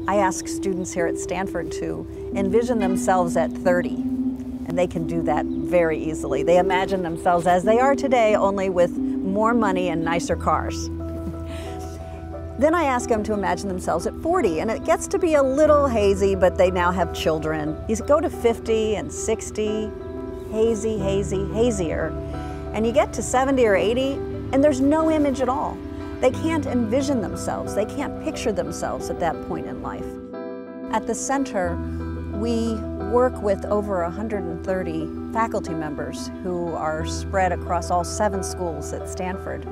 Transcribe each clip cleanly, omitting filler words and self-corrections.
I ask students here at Stanford to envision themselves at 30, and they can do that very easily. They imagine themselves as they are today, only with more money and nicer cars. Then I ask them to imagine themselves at 40, and it gets to be a little hazy, but they now have children. You go to 50 and 60, hazy, hazy, hazier, and you get to 70 or 80, and there's no image at all. They can't envision themselves. They can't picture themselves at that point in life. At the center, we work with over 130 faculty members who are spread across all 7 schools at Stanford,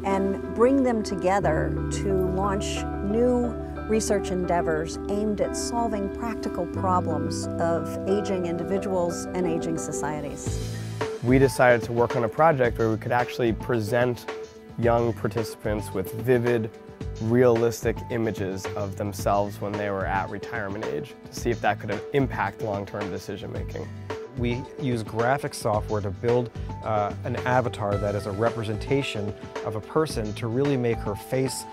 and bring them together to launch new research endeavors aimed at solving practical problems of aging individuals and aging societies. We decided to work on a project where we could actually present young participants with vivid, realistic images of themselves when they were at retirement age to see if that could impact long-term decision making. We use graphic software to build an avatar that is a representation of a person to really make her face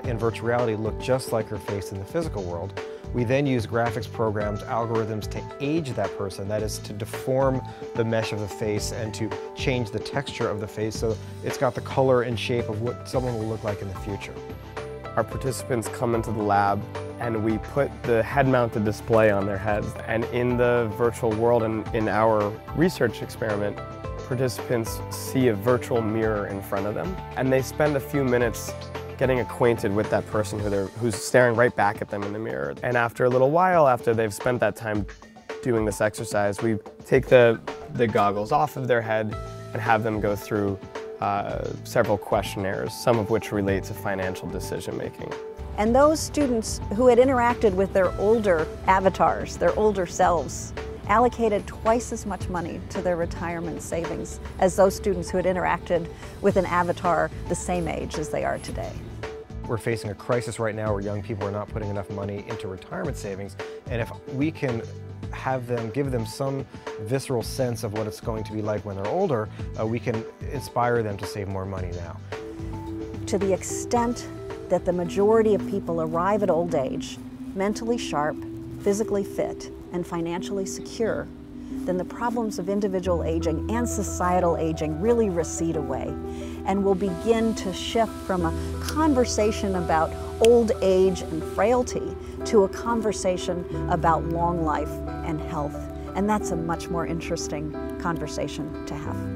in virtual reality look just like her face in the physical world. We then use graphics programs, algorithms to age that person, that is to deform the mesh of the face and to change the texture of the face so it's got the color and shape of what someone will look like in the future. Our participants come into the lab and we put the head-mounted display on their heads. And in the virtual world and in our research experiment, participants see a virtual mirror in front of them. And they spend a few minutes getting acquainted with that person who's staring right back at them in the mirror. And after a little while, after they've spent that time doing this exercise, we take the goggles off of their head and have them go through several questionnaires, some of which relate to financial decision making. And those students who had interacted with their older avatars, their older selves, allocated twice as much money to their retirement savings as those students who had interacted with an avatar the same age as they are today. We're facing a crisis right now where young people are not putting enough money into retirement savings, and if we can give them some visceral sense of what it's going to be like when they're older, we can inspire them to save more money now. To the extent that the majority of people arrive at old age mentally sharp, physically fit, and financially secure, then the problems of individual aging and societal aging really recede away, and will begin to shift from a conversation about old age and frailty to a conversation about long life and health. And that's a much more interesting conversation to have.